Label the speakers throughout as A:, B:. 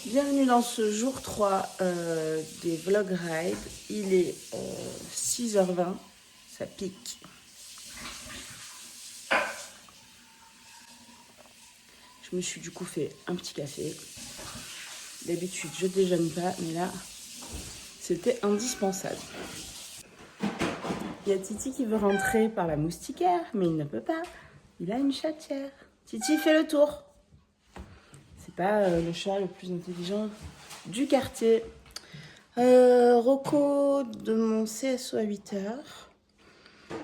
A: Bienvenue dans ce jour 3 des vlog rides. Il est 6h20, ça pique. Je me suis du coup fait un petit café. D'habitude je déjeune pas, mais là c'était indispensable. Il y a Titi qui veut rentrer par la moustiquaire, mais il ne peut pas. Il a une chatière. Titi, fais le tour. C'est pas le chat le plus intelligent du quartier. Reco de mon CSO à 8h.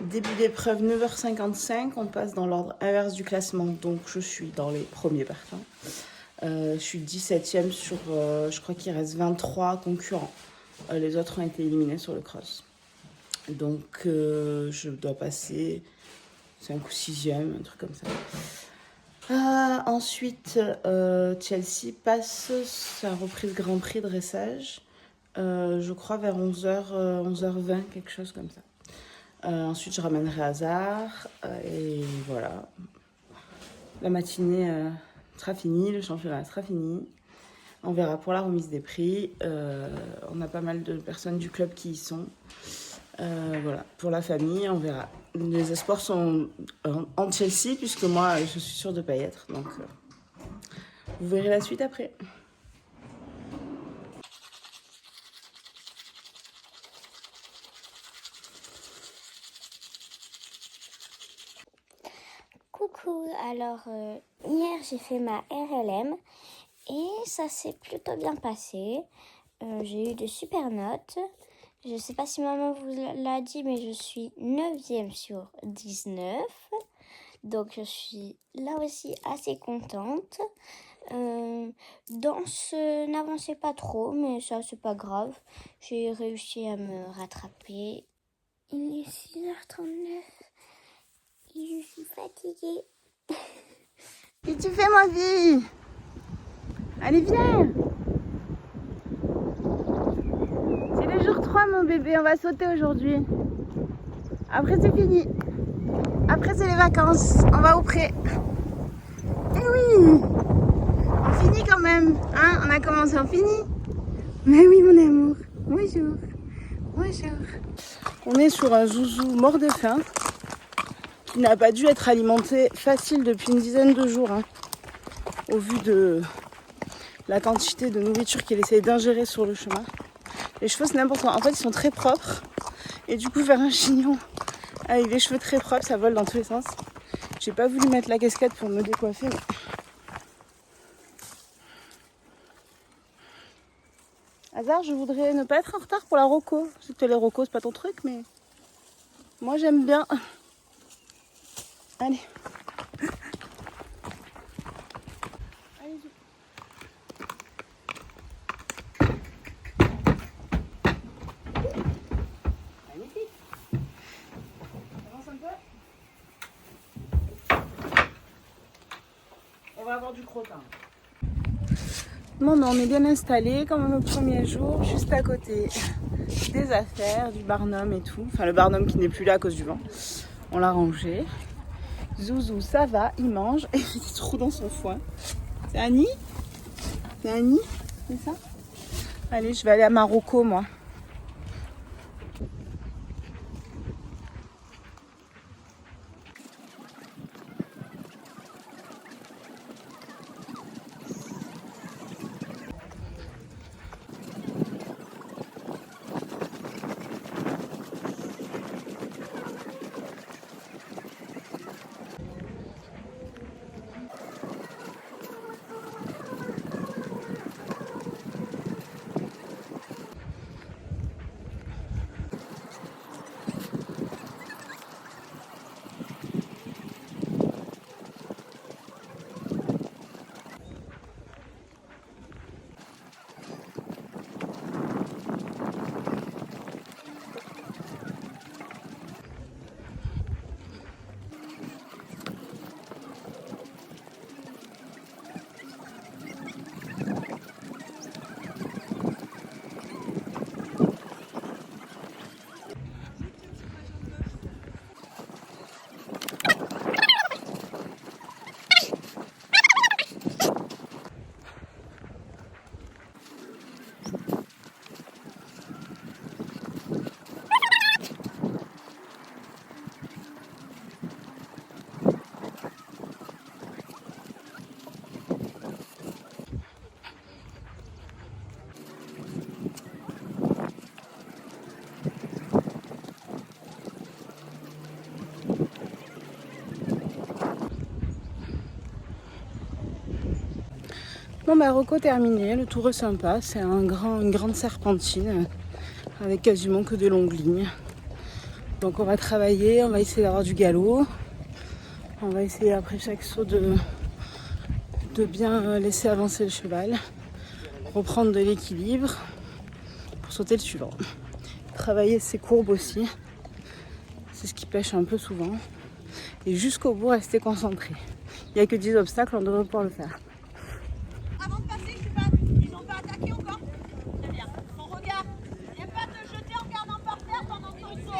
A: Début d'épreuve 9h55. On passe dans l'ordre inverse du classement, donc je suis dans les premiers partants. Je suis 17e sur, je crois qu'il reste 23 concurrents. Les autres ont été éliminés sur le cross. Donc je dois passer 5 ou 6e, un truc comme ça. Ensuite, Chelsea passe sa reprise Grand Prix dressage. Je crois vers 11h, 11h20, quelque chose comme ça. Ensuite, je ramènerai Hazard. Et voilà. La matinée sera finie, le championnat sera fini. On verra pour la remise des prix. On a pas mal de personnes du club qui y sont. Voilà, pour la famille, on verra. Les espoirs sont en Chelsea, puisque moi, je suis sûre de ne pas y être. Donc, vous verrez la suite après.
B: Coucou, alors hier j'ai fait ma RLM et ça s'est plutôt bien passé. J'ai eu de super notes. Je sais pas si maman vous l'a dit, mais je suis 9e sur 19. Donc je suis là aussi assez contente. Danse n'avançait pas trop, mais ça c'est pas grave. J'ai réussi à me rattraper. Il est 6h39. Je suis fatiguée.
A: Qu'est-ce que tu fais, ma fille? Allez, viens! C'est le jour 3, mon bébé. On va sauter aujourd'hui. Après, c'est fini. Après, c'est les vacances. On va au pré. Eh oui! On finit quand même. Hein? On a commencé, on finit. Mais oui, mon amour. Bonjour. Bonjour. On est sur un zouzou mort de faim qui n'a pas dû être alimenté facile depuis une dizaine de jours. Hein, au vu de la quantité de nourriture qu'il essaie d'ingérer sur le chemin. Les cheveux, c'est n'importe quoi. En fait, ils sont très propres. Et du coup, faire un chignon avec les cheveux très propres, ça vole dans tous les sens. J'ai pas voulu mettre la casquette pour me décoiffer. Mais... Hazard, je voudrais ne pas être en retard pour la roco. Je sais que les rocos, c'est pas ton truc, mais moi, j'aime bien. Allez. Allez-y. Magnifique. Avance un peu. On va avoir du crottin. Bon, on est bien installé comme le premier jour, juste à côté des affaires, du barnum et tout. Enfin, le barnum qui n'est plus là à cause du vent. On l'a rangé. Zouzou, ça va, il mange et il se roule dans son foin. C'est Annie? C'est Annie? C'est ça? Allez, je vais aller à Marocco, moi. Bon bah Rocco terminé, le tour est sympa, c'est une grande serpentine avec quasiment que des longues lignes. Donc on va travailler, on va essayer d'avoir du galop, on va essayer après chaque saut de bien laisser avancer le cheval, reprendre de l'équilibre pour sauter le suivant. Travailler ses courbes aussi, c'est ce qui pêche un peu souvent. Et jusqu'au bout, rester concentré. Il n'y a que 10 obstacles, on devrait pouvoir le faire.
C: Avant de passer, ils n'ont pas attaqué encore. Très bien. Ton regard. Viens pas te jeter en regardant par terre pendant ton saut.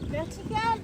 C: Vertical.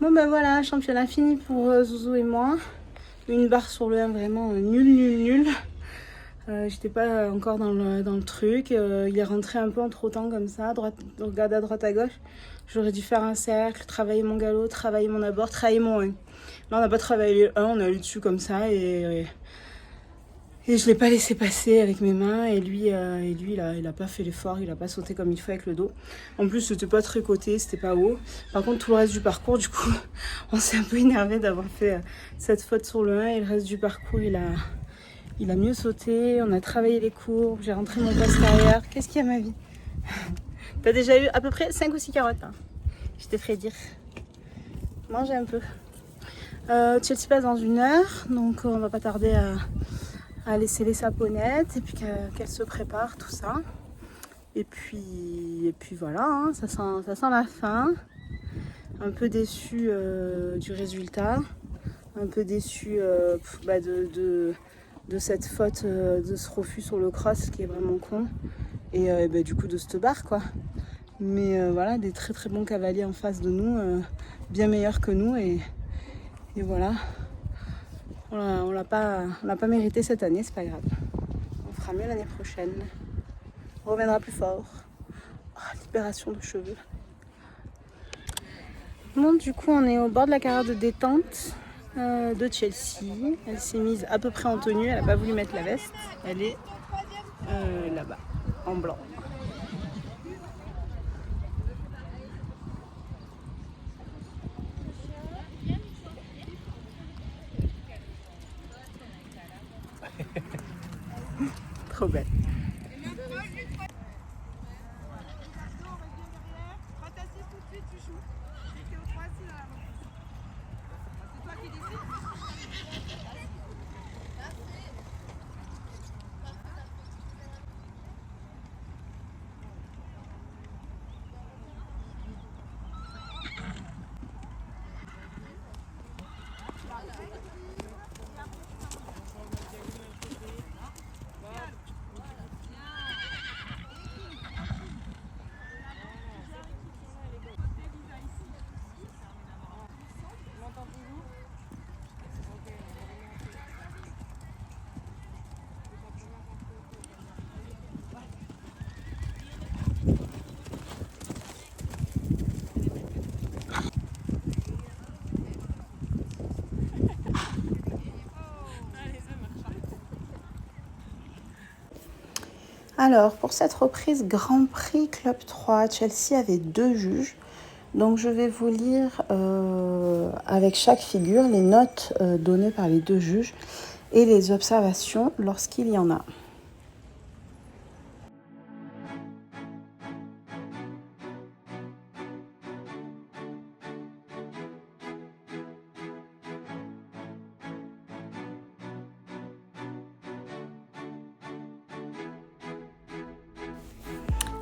A: Bon ben voilà, championnat fini pour Zouzou et moi. Une barre sur le 1 vraiment nul. J'étais pas encore dans le truc. Il est rentré un peu en trottant comme ça, regarder à droite à gauche. J'aurais dû faire un cercle, travailler mon galop, travailler mon abord, travailler mon 1. Là on n'a pas travaillé le 1, on est allé dessus comme ça et je l'ai pas laissé passer avec mes mains et lui il a pas fait l'effort, il a pas sauté comme il faut avec le dos. En plus c'était pas très coté, c'était pas haut. Par contre tout le reste du parcours du coup on s'est un peu énervé d'avoir fait cette faute sur le 1 et le reste du parcours il a mieux sauté, on a travaillé les courbes, j'ai rentré mon passe arrière. Qu'est-ce qu'il y a ma vie? T'as déjà eu à peu près 5 ou 6 carottes hein. Je te ferai dire. Mange un peu. Chelsea passe dans 1 heure, donc on va pas tarder à laisser les saponettes et puis qu'elle se prépare tout ça. Et puis voilà, hein, ça sent la fin. Un peu déçu du résultat, un peu déçu de cette faute, de ce refus sur le cross qui est vraiment con. Et du coup de cette barre quoi. Mais voilà, des très très bons cavaliers en face de nous, bien meilleurs que nous et voilà. On l'a pas mérité cette année, c'est pas grave. On fera mieux l'année prochaine. On reviendra plus fort. Oh, libération de cheveux. Bon, du coup, on est au bord de la carrière de détente. de Chelsea. Elle s'est mise à peu près en tenue, elle n'a pas voulu mettre la veste. Elle est là-bas, en blanc. Trop belle. Alors, pour cette reprise Grand Prix Club 3, Chelsea avait 2 juges. Donc, je vais vous lire avec chaque figure les notes données par les 2 juges et les observations lorsqu'il y en a.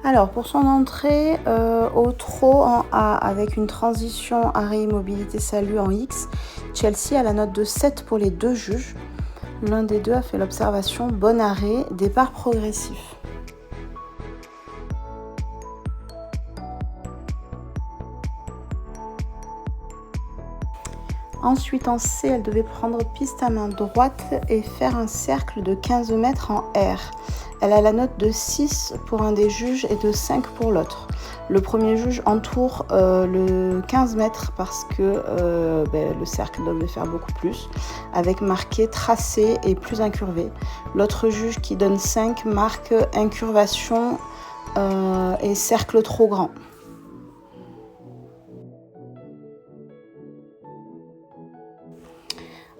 A: Alors, pour son entrée au trot en A avec une transition arrêt immobilité salut en X, Chelsea a la note de 7 pour les 2 juges. L'un des deux a fait l'observation bon arrêt, départ progressif. Ensuite, en C, elle devait prendre piste à main droite et faire un cercle de 15 mètres en R. Elle a la note de 6 pour un des juges et de 5 pour l'autre. Le premier juge entoure le 15 mètres parce que le cercle devait faire beaucoup plus, avec marqué tracé et plus incurvé. L'autre juge qui donne 5 marque incurvation et cercle trop grand.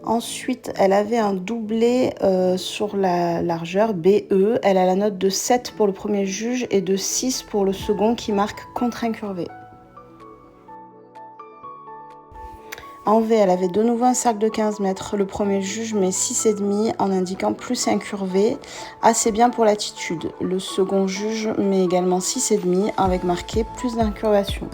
A: Ensuite, elle avait un doublé sur la largeur BE. Elle a la note de 7 pour le premier juge et de 6 pour le second qui marque contre-incurvé. En V, elle avait de nouveau un cercle de 15 mètres. Le premier juge met 6,5 en indiquant plus incurvé, assez bien pour l'attitude. Le second juge met également 6,5 avec marqué plus d'incurvation.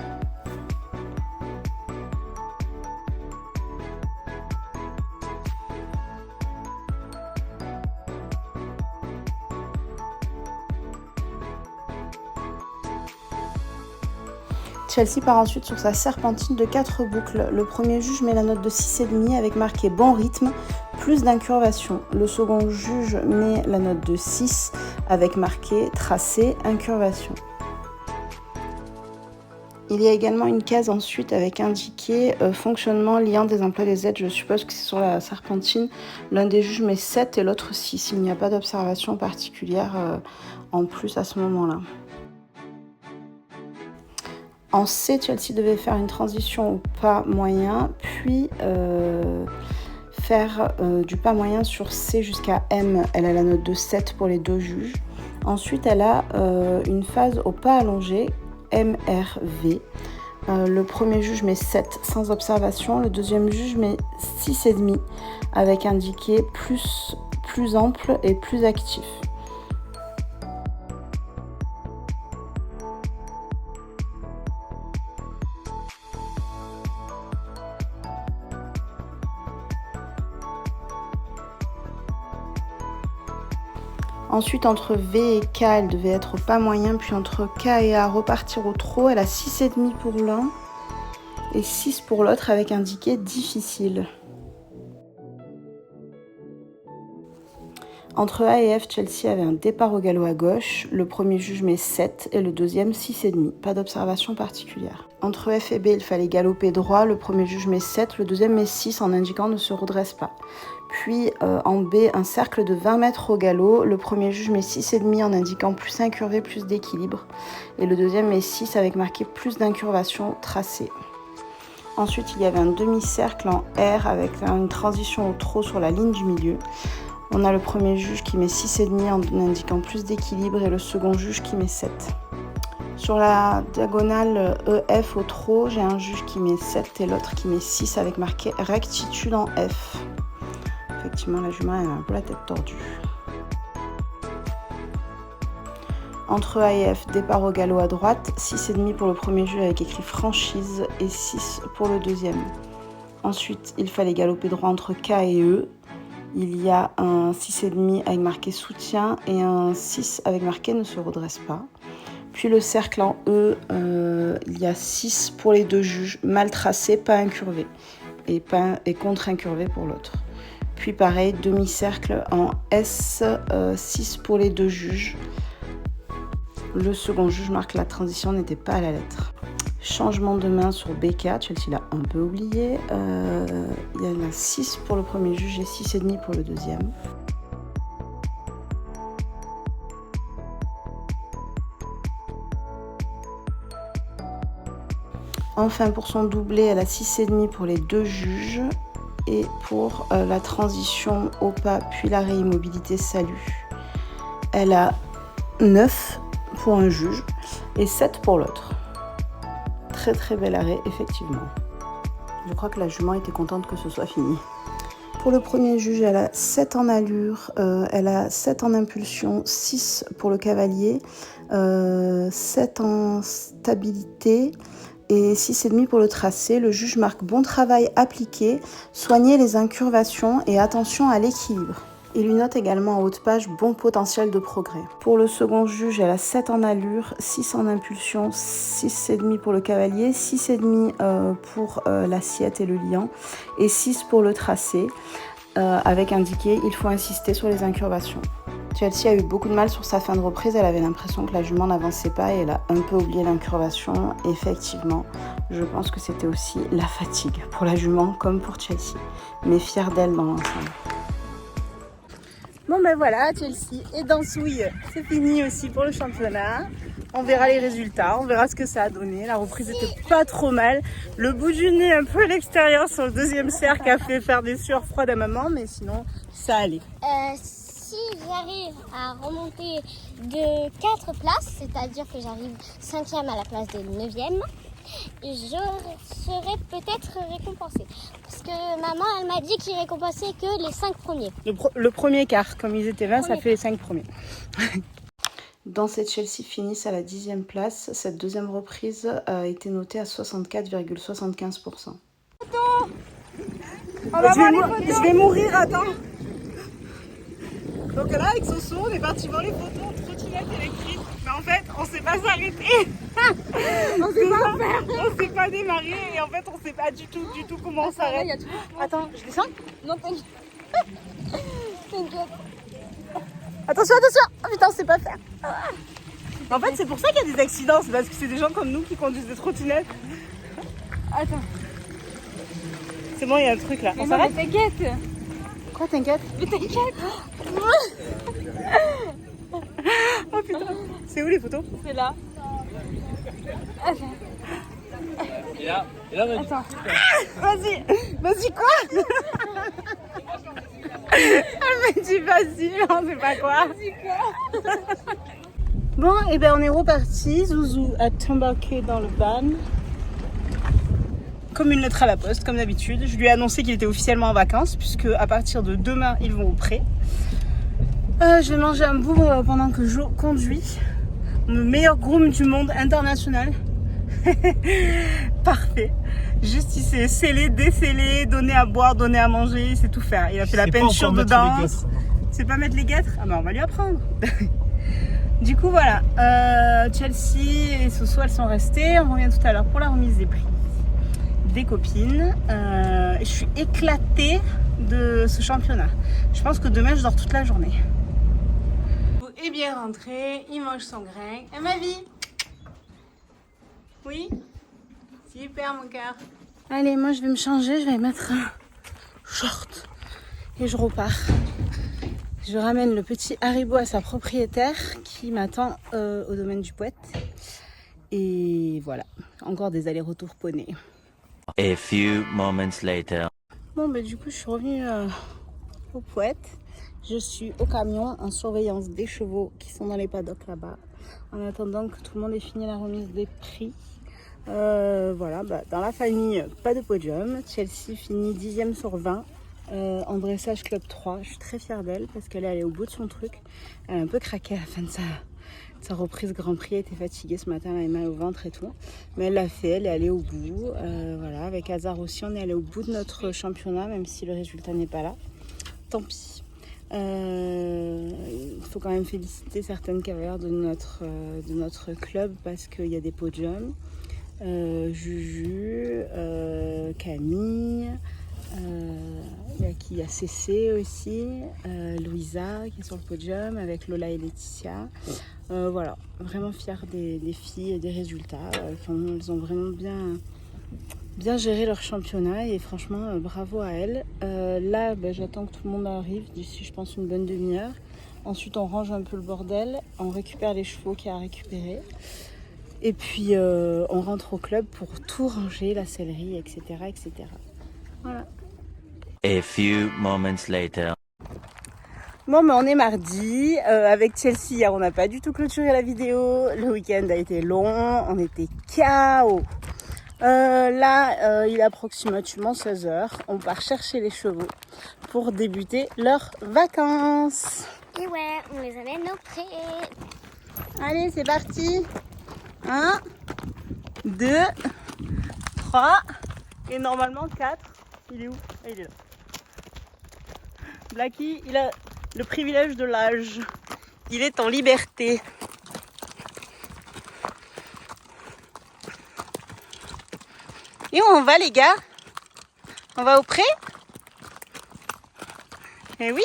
A: Chelsea part ensuite sur sa serpentine de 4 boucles. Le premier juge met la note de 6,5 avec marqué bon rythme, plus d'incurvation. Le second juge met la note de 6 avec marqué tracé, incurvation. Il y a également une case ensuite avec indiqué fonctionnement liant des emplois des aides. Je suppose que c'est sur la serpentine. L'un des juges met 7 et l'autre 6. Il n'y a pas d'observation particulière en plus à ce moment-là. En C, Chelsea devait faire une transition au pas moyen, puis faire du pas moyen sur C jusqu'à M. Elle a la note de 7 pour les 2 juges. Ensuite, elle a une phase au pas allongé, MRV. Le premier juge met 7 sans observation. Le deuxième juge met 6,5 avec indiqué plus ample et plus actif. Ensuite, entre V et K, elle devait être au pas moyen, puis entre K et A, repartir au trot. Elle a 6,5 pour l'un et 6 pour l'autre, avec indiqué difficile. Entre A et F, Chelsea avait un départ au galop à gauche. Le premier juge met 7 et le deuxième 6,5. Pas d'observation particulière. Entre F et B, il fallait galoper droit. Le premier juge met 7, le deuxième met 6 en indiquant ne se redresse pas. Puis en B, un cercle de 20 mètres au galop. Le premier juge met 6,5 en indiquant plus incurvé, plus d'équilibre. Et le deuxième met 6 avec marqué plus d'incurvation tracée. Ensuite, il y avait un demi-cercle en R avec une transition au trot sur la ligne du milieu. On a le premier juge qui met 6,5 en indiquant plus d'équilibre et le second juge qui met 7. Sur la diagonale EF au trot, j'ai un juge qui met 7 et l'autre qui met 6 avec marqué rectitude en F. Effectivement, la jument elle a un peu la tête tordue. Entre A et F, départ au galop à droite, 6,5 pour le premier juge avec écrit franchise et 6 pour le deuxième. Ensuite, il fallait galoper droit entre K et E. Il y a un 6,5 avec marqué soutien et un 6 avec marqué ne se redresse pas. Puis le cercle en E, il y a 6 pour les deux juges, mal tracé, pas incurvé, et contre-incurvé pour l'autre. Puis pareil, demi-cercle en S, 6 pour les deux juges. Le second juge marque la transition n'était pas à la lettre. Changement de main sur BK, Chelsea l'a un peu oublié. Il y en a 6 pour le premier juge et 6,5 pour le deuxième. Enfin, pour son doublé, elle a 6,5 pour les deux juges. Et pour la transition au pas puis la réimmobilité salut, elle a 9 pour un juge et 7 pour l'autre. Très très bel arrêt, effectivement. Je crois que la jument était contente que ce soit fini. Pour le premier juge, elle a 7 en allure, elle a 7 en impulsion, 6 pour le cavalier, 7 en stabilité et 6,5 pour le tracé. Le juge marque bon travail appliqué, soignez les incurvations et attention à l'équilibre. Il lui note également en haut de page bon potentiel de progrès. Pour le second juge, elle a 7 en allure, 6 en impulsion, 6,5 pour le cavalier, 6,5 pour l'assiette et le liant et 6 pour le tracé, avec indiqué il faut insister sur les incurvations. Chelsea a eu beaucoup de mal sur sa fin de reprise, elle avait l'impression que la jument n'avançait pas et elle a un peu oublié l'incurvation. Effectivement, je pense que c'était aussi la fatigue pour la jument comme pour Chelsea, mais fière d'elle dans l'ensemble. Bon ben voilà, Chelsea est dans Souille, c'est fini aussi pour le championnat. On verra les résultats, on verra ce que ça a donné. La reprise était pas trop mal. Le bout du nez un peu à l'extérieur sur le deuxième cercle a fait faire des sueurs froides à maman, mais sinon ça allait.
B: Si j'arrive à remonter de 4 places, c'est-à-dire que j'arrive 5e à la place de 9e, je serai peut-être récompensée. Parce que maman, elle m'a dit qu'il récompensait que les 5 premiers.
A: Le premier quart, comme ils étaient 20, ça fait les 5 premiers. Dans cette Chelsea finissent à la 10e place. Cette deuxième reprise a été notée à 64,75%. Je vais mourir, attends. Donc là, avec Soso, on est parti voir les photos en trottinette électrique. Mais en fait, on s'est pas arrêté. On s'est pas démarré et en fait, on sait pas du tout comment on s'arrête. Attends, je descends?
B: Non, t'inquiète.
A: Attention, oh, putain, on sait pas faire. En fait, c'est pour ça qu'il y a des accidents, c'est parce que c'est des gens comme nous qui conduisent des trottinettes. Attends. C'est bon, il y a un truc là. On s'arrête?
B: T'inquiète.
A: Quoi, t'inquiète?
B: Mais t'inquiète.
A: Oh putain. C'est où les photos?
B: C'est là.
D: Et là,
B: Attends.
A: Vas-y quoi? Elle me dit vas-y, mais on sait pas quoi. Bon, et ben on est reparti. Zouzou a embarqué dans le van. Comme une lettre à la poste, comme d'habitude. Je lui ai annoncé qu'il était officiellement en vacances, puisque à partir de demain, ils vont au pré. Je vais manger un bout pendant que je conduis. Le meilleur groom du monde international. Parfait. Juste, il s'est scellé, décellé, donné à boire, donné à manger, il sait tout faire. Il a fait la peinture de danse. C'est pas mettre les guêtres? Ah ben on va lui apprendre. Du coup voilà, Chelsea et Soso elles sont restées. On revient tout à l'heure pour la remise des prix des copines. Je suis éclatée de ce championnat. Je pense que demain je dors toute la journée. est bien rentré, il mange son grain. Et ma vie? Oui? Super mon cœur. Allez, moi je vais me changer, je vais mettre un short et je repars. Je ramène le petit Haribo à sa propriétaire qui m'attend au domaine du Poète. Et voilà, encore des allers-retours poney.
E: A few moments later.
A: Bon, bah du coup, je suis revenue au Poète. Je suis au camion en surveillance des chevaux qui sont dans les paddocks là-bas. En attendant que tout le monde ait fini la remise des prix. Voilà, bah, dans la famille, pas de podium. Chelsea finit 10e sur 20. En dressage club 3. Je suis très fière d'elle parce qu'elle est allée au bout de son truc. Elle a un peu craqué à la fin de sa reprise Grand Prix. Elle était fatiguée ce matin, elle avait mal au ventre et tout. Mais elle l'a fait, elle est allée au bout. Voilà, avec Hazard aussi, on est allé au bout de notre championnat, même si le résultat n'est pas là. Tant pis. Il faut quand même féliciter certaines cavalières de notre club parce qu'il y a des podiums. Juju, Camille, il y a Cécé aussi, Louisa qui est sur le podium avec Lola et Laetitia. Voilà, vraiment fière des filles et des résultats. Elles ont vraiment bien géré leur championnat et franchement bravo à elles. Là j'attends que tout le monde arrive d'ici je pense une bonne demi-heure. Ensuite on range un peu le bordel, on récupère les chevaux qu'il y a à récupérer. Et puis on rentre au club pour tout ranger, la sellerie, etc. etc. Voilà.
E: A few moments later.
A: Bon, mais on est mardi. Avec Chelsea, hier, on n'a pas du tout clôturé la vidéo. Le week-end a été long. On était KO. Là, il est approximativement 16h. On part chercher les chevaux pour débuter leurs vacances.
B: Et ouais, on les amène au pré.
A: Allez, c'est parti. 1, 2, 3 et normalement 4. Il est où? Ah, il est là. Blackie, il a le privilège de l'âge. Il est en liberté. Et où on va les gars? On va au pré? Eh oui.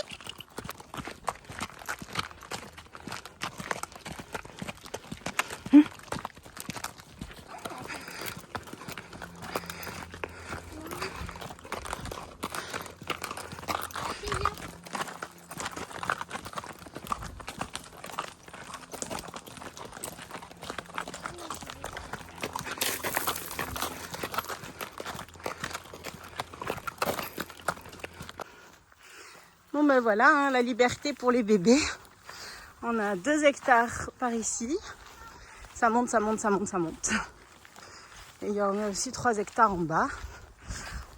A: Bon ben voilà, hein, la liberté pour les bébés. On a 2 hectares par ici. Ça monte, ça monte, ça monte, ça monte. Et il y en a aussi 3 hectares en bas.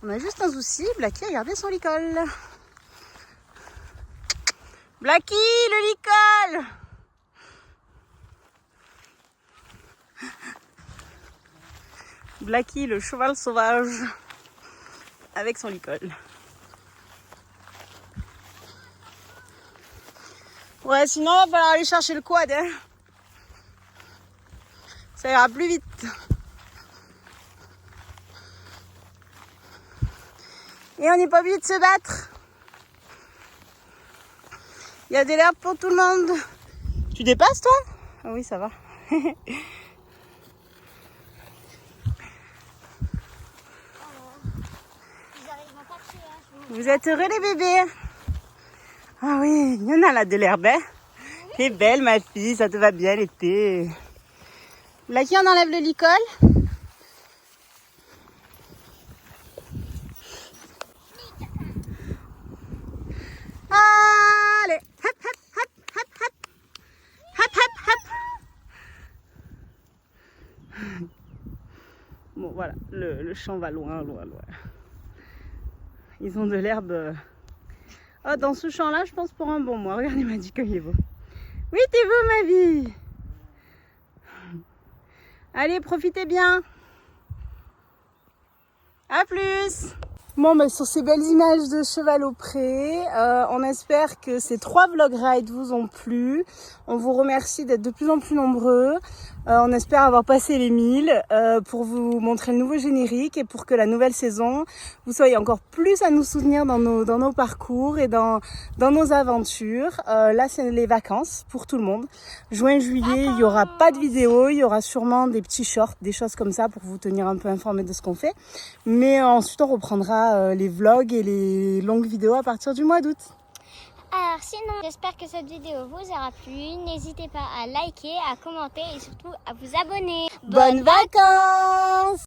A: On a juste un souci, Blackie a gardé son licol. Blackie, le licol! Blackie, le cheval sauvage, avec son licol. Ouais, sinon, il va falloir aller chercher le quad. Hein. Ça ira plus vite. Et on n'est pas obligé de se battre. Il y a de l'herbe pour tout le monde. Tu dépasses, toi? Ah oui, ça va. Vous êtes heureux, les bébés? Ah oui, il y en a là de l'herbe. Hein. T'es belle, ma fille, ça te va bien l'été. Là, qui on enlève le licol? Allez, hop, hop, hop, hop, hop. Hop, hop, hop. Bon, voilà, le champ va loin, loin, loin. Ils ont de l'herbe. Oh, dans ce champ-là, je pense pour un bon mois. Regardez, il m'a dit qu'il est beau. Oui, t'es beau, ma vie. Allez, profitez bien. À plus. Bon, bah, sur ces belles images de cheval au pré, on espère que ces 3 vlog rides vous ont plu. On vous remercie d'être de plus en plus nombreux.
F: On espère avoir passé les 1000 pour vous montrer le nouveau générique et pour que la nouvelle saison, vous soyez encore plus à nous soutenir dans nos parcours et dans nos aventures. Là, c'est les vacances pour tout le monde. Juin, juillet, il n'y aura pas de vidéo, il y aura sûrement des petits shorts, des choses comme ça pour vous tenir un peu informés de ce qu'on fait. Mais ensuite, on reprendra les vlogs et les longues vidéos à partir du mois d'août.
B: Alors sinon, j'espère que cette vidéo vous aura plu. N'hésitez pas à liker, à commenter et surtout à vous abonner.
F: Bonnes vacances!